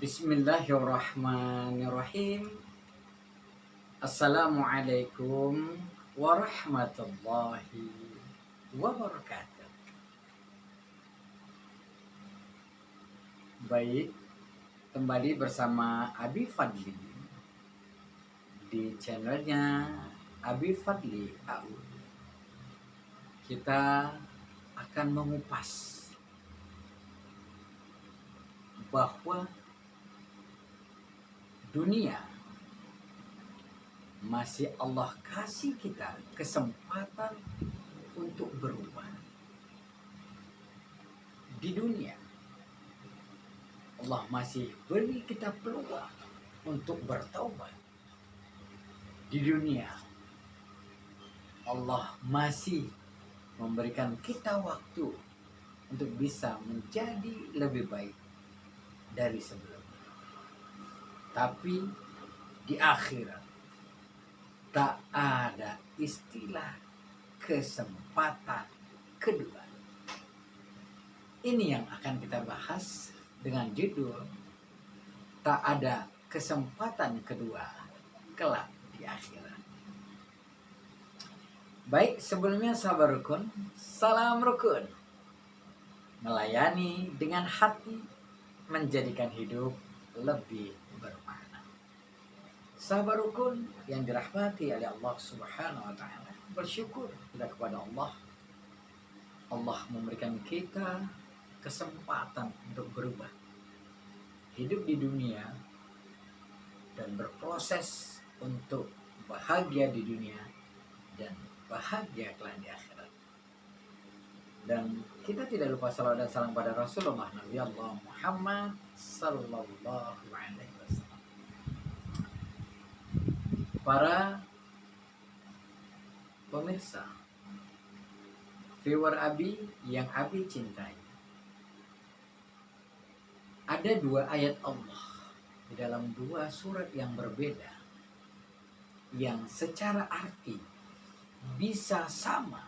Bismillahirrahmanirrahim. Assalamualaikum warahmatullahi wabarakatuh. Baik, kembali bersama Abi Fadli di channelnya Abi Fadli AU. Kita akan mengupas bahwa dunia masih Allah kasih kita kesempatan untuk berubah. Di dunia Allah masih beri kita peluang untuk bertaubat. Di dunia Allah masih memberikan kita waktu untuk bisa menjadi lebih baik dari sebelumnya. Tapi di akhirat tak ada istilah kesempatan kedua. Ini yang akan kita bahas dengan judul tak ada kesempatan kedua kelak di akhirat. Baik, sebelumnya sahabat rukun, salam rukun. Melayani dengan hati menjadikan hidup lebih bermakna. Sahabat rukun yang dirahmati oleh Allah Subhanahu wa taala, bersyukur kita kepada Allah. Allah memberikan kita kesempatan untuk berubah. Hidup di dunia dan berproses untuk bahagia di dunia dan bahagia kelak di akhirat. Dan kita tidak lupa salawat dan salam pada Rasulullah Nabi Allah Muhammad sallallahu alaihi wasallam. Para pemirsa, viewer Abi yang Abi cintai, ada dua ayat Allah di dalam dua surat yang berbeda yang secara arti bisa sama,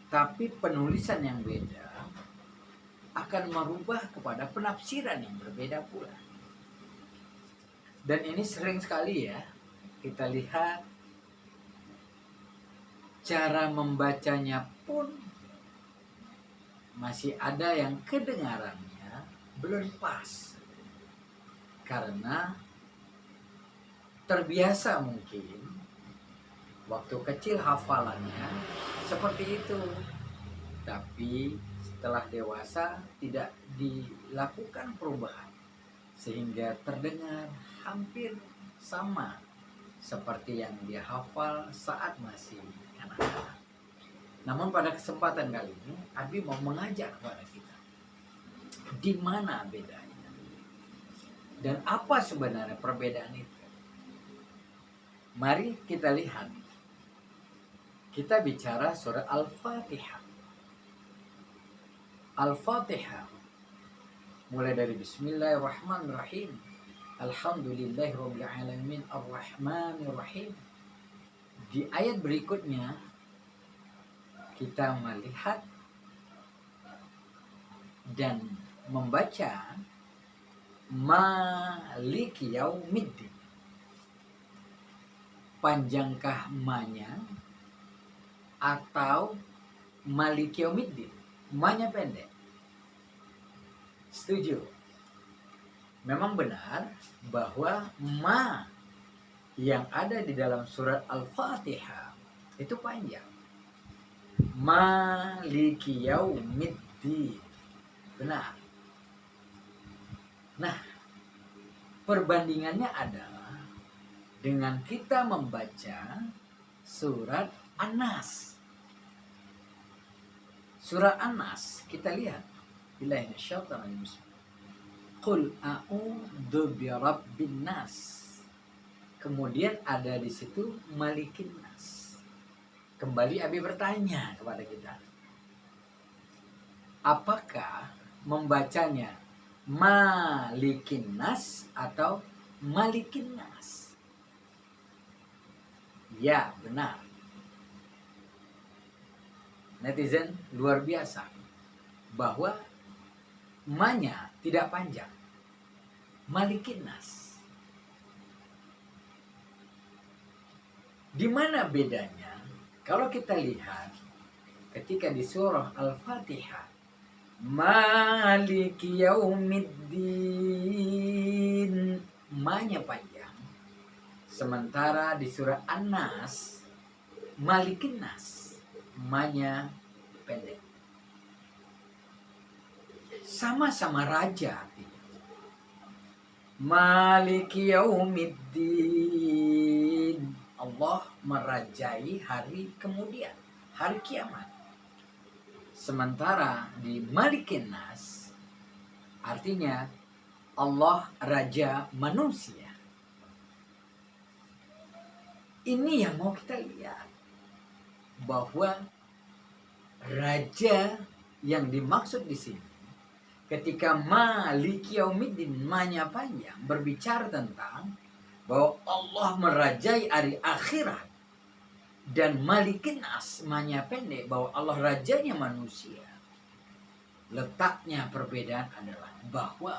tapi penulisan yang beda akan merubah kepada penafsiran yang berbeda pula. Dan ini sering sekali ya kita lihat, cara membacanya pun masih ada yang kedengarannya belum pas, karena terbiasa mungkin waktu kecil hafalannya seperti itu, tapi setelah dewasa tidak dilakukan perubahan sehingga terdengar hampir sama seperti yang dia hafal saat masih anak-anak. Namun pada kesempatan kali ini Abi mau mengajak kepada kita di mana bedanya dan apa sebenarnya perbedaan itu. Mari kita lihat. Kita bicara surah Al-Fatihah. Al-Fatihah mulai dari Bismillahirrahmanirrahim, Alhamdulillahirabbil alamin, Ar-Rahmanirrahim. Di ayat berikutnya kita melihat dan membaca Maliki Yaumiddin. Panjangkah ma-nya atau Maliki Yaumiddin? Ma-nya pendek. Setuju? Memang benar bahwa ma yang ada di dalam surat Al-Fatihah itu panjang. Maliki Yaumiddin. Benar. Nah, perbandingannya adalah dengan kita membaca surat An-Nas. Surah An-Nas kita lihat. Billahi minasyaitonir rajim. Qul a'udzu birabbin nas. Kemudian ada di situ Malikin nas. Kembali Abi bertanya kepada kita, apakah membacanya Malikin nas atau Malikin nas? Ya, benar. Netizen luar biasa bahwa Ma-nya tidak panjang. Malikin nas. Di mana bedanya? Kalau kita lihat ketika di surah Al-Fatihah, Maliki Yaumiddin, ma-nya panjang. Sementara di surah An-Nas, Malikin Nas, ma-nya pendek. Sama-sama raja artinya. Maliki Yaumiddin, Allah merajai hari kemudian, hari kiamat. Sementara di Malikin Nas artinya Allah raja manusia. Ini yang mau kita lihat, bahwa raja yang dimaksud di sini ketika Maliki Yaumiddin, ma-nya panjang, berbicara tentang bahwa Allah merajai hari akhirat, dan Malikin Nas, ma-nya pendek, bahwa Allah rajanya manusia. Letaknya perbedaan adalah bahwa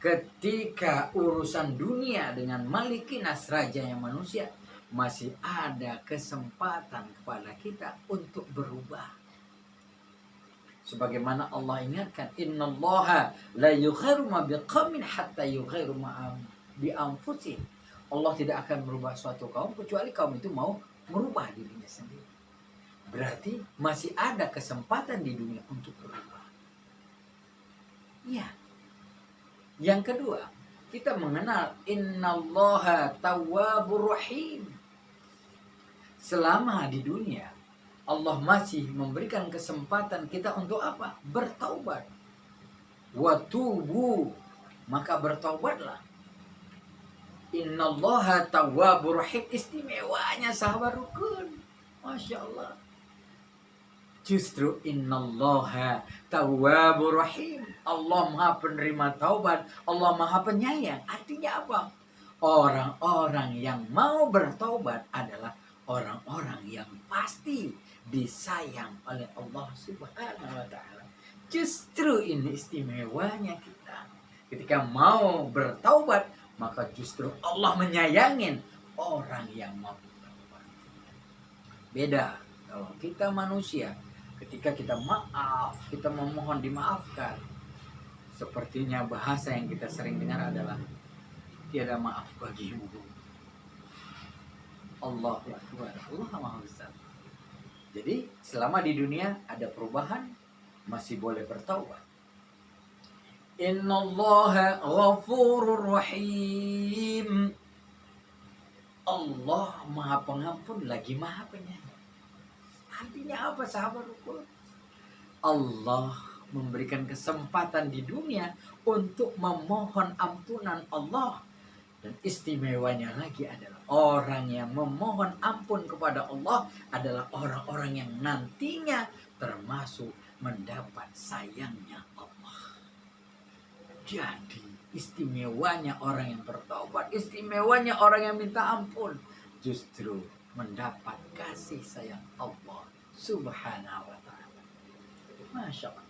ketika urusan dunia dengan Malikin Nas, rajanya manusia, masih ada kesempatan kepada kita untuk berubah. Sebagaimana Allah ingatkan, innallaha la yughayyiru ma biqaumin hatta yughayyiru ma bi anfusihim. Allah tidak akan merubah suatu kaum kecuali kaum itu mau merubah dirinya sendiri. Berarti masih ada kesempatan di dunia untuk berubah. Ya. Yang kedua, kita mengenal innallaha tawwabur rahim. Selama di dunia, Allah masih memberikan kesempatan kita untuk apa? Bertaubat. Wa tubu, maka bertaubatlah. Innallaha tawwabur rahim, istimewanya sahabat rukun. Masya Allah. Justru innallaha tawwabur rahim, Allah maha penerima taubat, Allah maha penyayang. Artinya apa? Orang-orang yang mau bertaubat adalah orang-orang yang pasti disayang oleh Allah Subhanahu wa ta'ala. Justru ini istimewanya kita. Ketika mau bertaubat, maka justru Allah menyayangin orang yang mau bertaubat. Beda kalau kita manusia, ketika kita maaf, kita memohon dimaafkan, sepertinya bahasa yang kita sering dengar adalah tiada maaf bagimu. Allahu Akbar, Allah Maha Besar. Jadi selama di dunia ada perubahan, masih boleh bertaubat. Innallaha ghafurur rahim. Allah Maha Pengampun lagi Maha Penyayang. Artinya apa sahabat rukun? Allah memberikan kesempatan di dunia untuk memohon ampunan Allah. Dan istimewanya lagi adalah orang yang memohon ampun kepada Allah adalah orang-orang yang nantinya termasuk mendapat sayangnya Allah. Jadi istimewanya orang yang bertaubat, istimewanya orang yang minta ampun, justru mendapat kasih sayang Allah Subhanahu wa ta'ala. Masya Allah.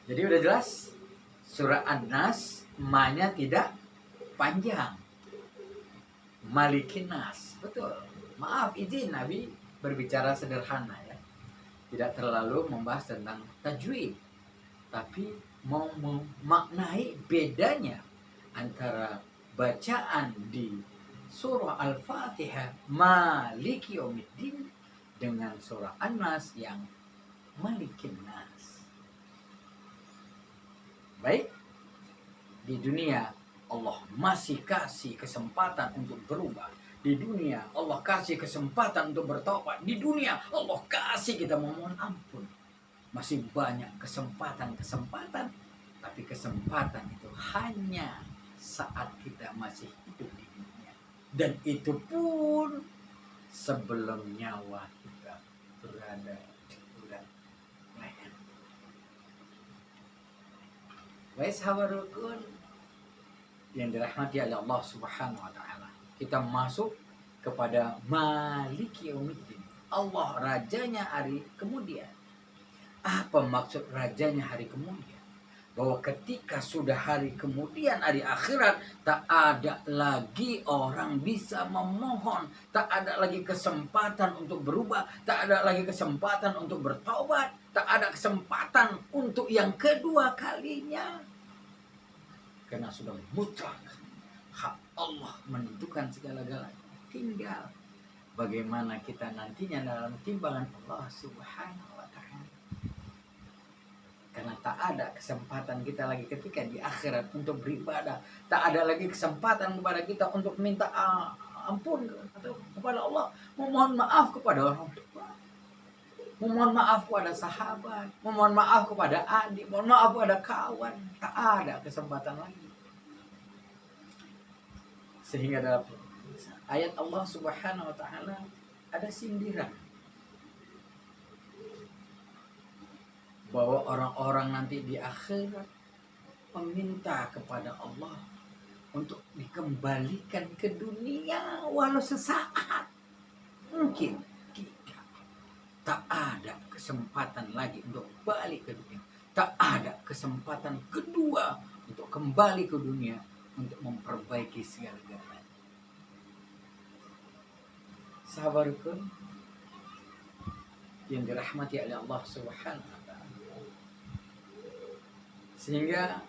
Jadi udah jelas, surah An-Nas ma-nya tidak panjang. Malikin Nas, betul. Maaf, izin Nabi berbicara sederhana ya. Tidak terlalu membahas tentang tajwid, tapi mau memaknai bedanya antara bacaan di surah Al-Fatihah Maliki Yaumiddin dengan surah An-Nas yang Malikin Nas. Baik, di dunia Allah masih kasih kesempatan untuk berubah. Di dunia Allah kasih kesempatan untuk bertobat. Di dunia Allah kasih kita memohon ampun. Masih banyak kesempatan-kesempatan, tapi kesempatan itu hanya saat kita masih hidup di dunia. Dan itu pun sebelum nyawa kita berada di urat leher. Baik sahabat rukun yang dirahmati oleh Allah Subhanahu wa ta'ala, kita masuk kepada Maliki Yaumiddin, Allah rajanya hari kemudian. Apa maksud rajanya hari kemudian? Bahwa ketika sudah hari kemudian, hari akhirat, tak ada lagi orang bisa memohon, tak ada lagi kesempatan untuk berubah, tak ada lagi kesempatan untuk bertaubat, tak ada kesempatan untuk yang kedua kalinya. Karena sudah mutlak hak Allah menentukan segala-galanya. Tinggal bagaimana kita nantinya dalam timbangan Allah Subhanahu wa Ta'ala. Karena tak ada kesempatan kita lagi ketika di akhirat untuk beribadah. Tak ada lagi kesempatan kepada kita untuk minta ampun atau kepada Allah, memohon maaf kepada orang tua, memohon maaf kepada sahabat, memohon maaf kepada adik, mohon maaf kepada kawan. Tak ada kesempatan lagi. Sehingga dalam ayat Allah Subhanahu wa Ta'ala ada sindiran bahwa orang-orang nanti di akhirat meminta kepada Allah untuk dikembalikan ke dunia walau sesaat. Mungkin tidak. Tak ada kesempatan lagi untuk balik ke dunia. Tak ada kesempatan kedua untuk kembali ke dunia untuk memperbaiki segala-galanya. Sahabatku yang dirahmati oleh Allah Subhanahu wa Ta'ala. Sehingga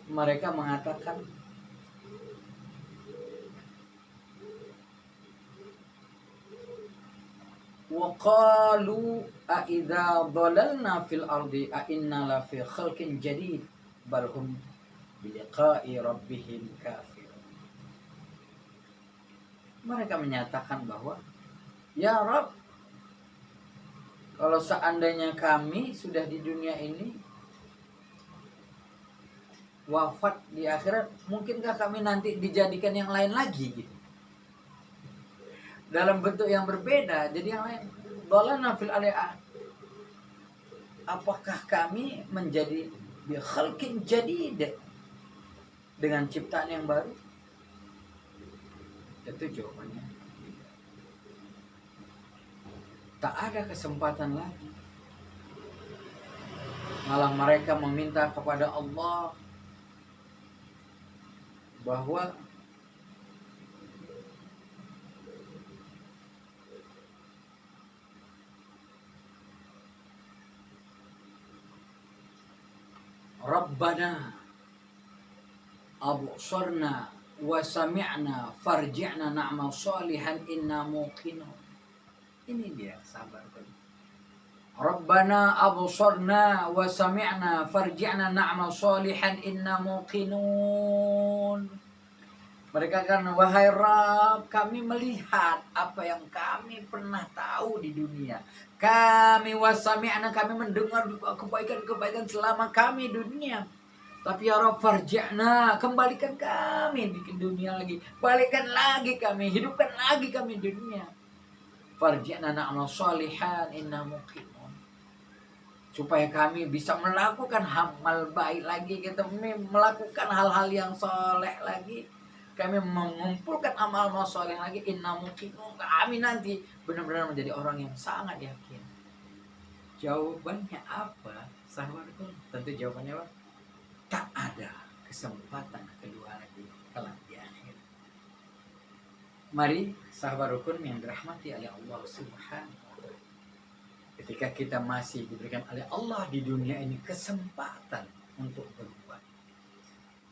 mereka mengatakan, wa qalu a idza dhalalna fil ardi a inna la fi khalqin jadid bal hum bi liqa'i rabbihim kafirun. Mereka menyatakan bahwa, ya Rabb, kalau seandainya kami sudah di dunia ini wafat di akhirat, mungkinkah kami nanti dijadikan yang lain lagi gitu, dalam bentuk yang berbeda, jadi yang lain. Dhalalna fil ardi, apakah kami menjadi bi khalqin jadid, dengan ciptaan yang baru? Itu jawabannya. Tak ada kesempatan lagi. Malah mereka meminta kepada Allah bahwa Rabbana absarna wa sami'na farji'na na'mal salihan inna muqinun. Ini dia sabar. Rabbana absarna wa sami'na farji'na na'mal salihan inna muqinun. Mereka kan, wahai Rabb, kami melihat apa yang kami pernah tahu di dunia. Kami wasami'na, kami mendengar kebaikan-kebaikan selama kami dunia. Tapi ya Rabb, farji'na, kembalikan kami di dunia lagi. Balikkan lagi kami, hidupkan lagi kami di dunia. Farji'na na'mal salihan inna muqinun. Supaya kami bisa melakukan amal baik lagi, kita melakukan hal-hal yang soleh lagi. Kami mengumpulkan amal soleh lagi, inna muqinun. Kami nanti benar-benar menjadi orang yang sangat yakin. Jawabannya apa, sahabatku? Tentu jawabannya apa? Tak ada kesempatan kedua lagi kelak di akhir. Mari sahabat rukun yang dirahmati oleh Allah Subhanahu wa Ta'ala, ketika kita masih diberikan oleh Allah di dunia ini kesempatan untuk berubah,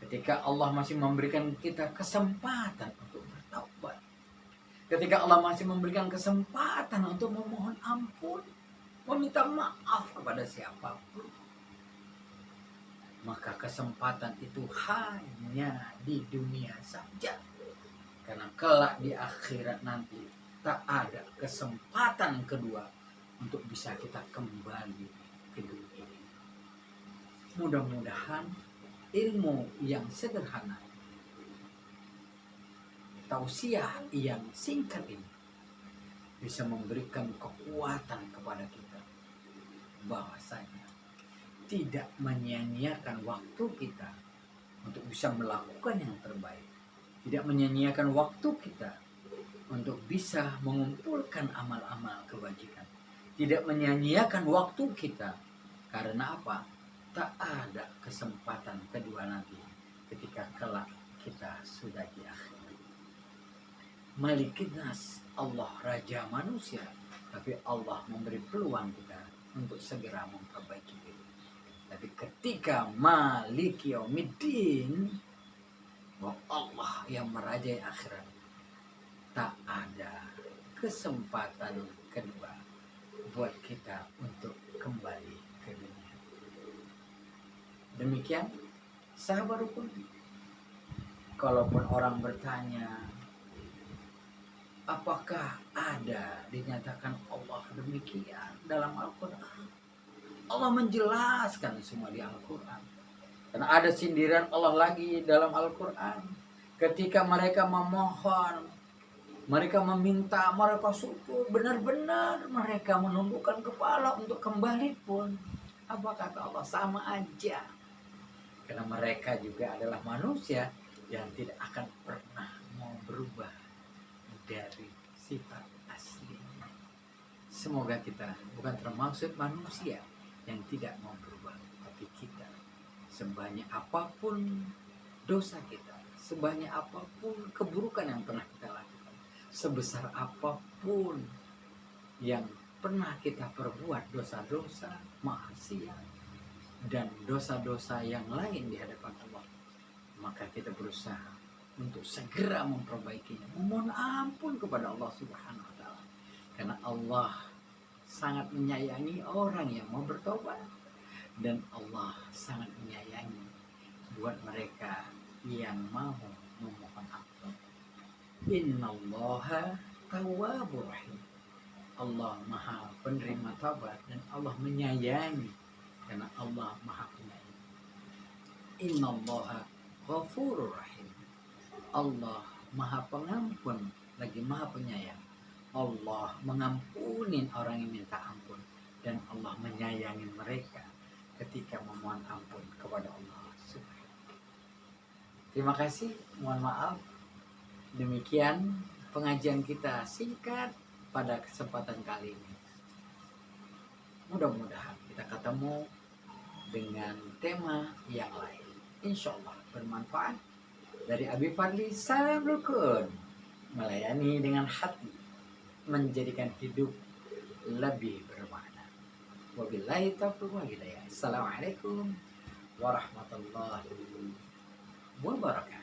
ketika Allah masih memberikan kita kesempatan untuk bertaubat, ketika Allah masih memberikan kesempatan untuk memohon ampun, meminta maaf kepada siapapun, maka kesempatan itu hanya di dunia saja. Karena kelak di akhirat nanti tak ada kesempatan kedua untuk bisa kita kembali ke dunia ini. Mudah-mudahan ilmu yang sederhana, tausiah yang singkat ini bisa memberikan kekuatan kepada kita bahwasanya tidak menyia-nyiakan waktu kita untuk bisa melakukan yang terbaik, tidak menyia-nyiakan waktu kita untuk bisa mengumpulkan amal-amal kebajikan, tidak menyia-nyiakan waktu kita. Karena apa? Tak ada kesempatan kedua nanti ketika kelak kita sudah di akhirat. Malikinas, Allah Raja manusia, tapi Allah memberi peluang kita untuk segera memperbaiki diri. Tapi ketika Malik Yaumiddin, bahwa Allah yang merajai akhirat, tak ada kesempatan kedua buat kita untuk kembali ke dunia. Demikian sahabat rukun. Kalaupun orang bertanya, apakah ada dinyatakan Allah demikian dalam Al-Quran? Allah menjelaskan semua di Al-Quran. Karena ada sindiran Allah lagi dalam Al-Quran. Ketika mereka memohon, mereka meminta, mereka sujud, benar-benar mereka menundukkan kepala untuk kembali pun. Apa kata Allah? Sama aja. Karena mereka juga adalah manusia yang tidak akan pernah mau berubah dari sifat aslinya. Semoga kita bukan termaksud manusia yang tidak mau berubah, tapi kita sebanyak apapun dosa kita, sebanyak apapun keburukan yang pernah kita lakukan, sebesar apapun yang pernah kita perbuat, dosa-dosa, maksiat, dan dosa-dosa yang lain di hadapan Allah, maka kita berusaha untuk segera memperbaikinya, memohon ampun kepada Allah Subhanahu wa Ta'ala, karena Allah sangat menyayangi orang yang mau bertobat, dan Allah sangat menyayangi buat mereka yang mau memohon ampun. Innallaha tawwabur rahim. Allah Maha penerima taubat dan Allah menyayangi, karena Allah Maha penyayang. Innallaha ghafurur rahim. Allah Maha pengampun lagi Maha penyayang. Allah mengampuni orang yang minta ampun, dan Allah menyayangi mereka ketika memohon ampun kepada Allah. Terima kasih, mohon maaf. Demikian pengajian kita singkat pada kesempatan kali ini. Mudah-mudahan kita ketemu dengan tema yang lain. Insya Allah bermanfaat. Dari Abi Fadli, salam rukun. Melayani dengan hati, menjadikan hidup lebih bermakna. Wabillahi taufiq wal hidayah. Assalamualaikum warahmatullahi wabarakatuh.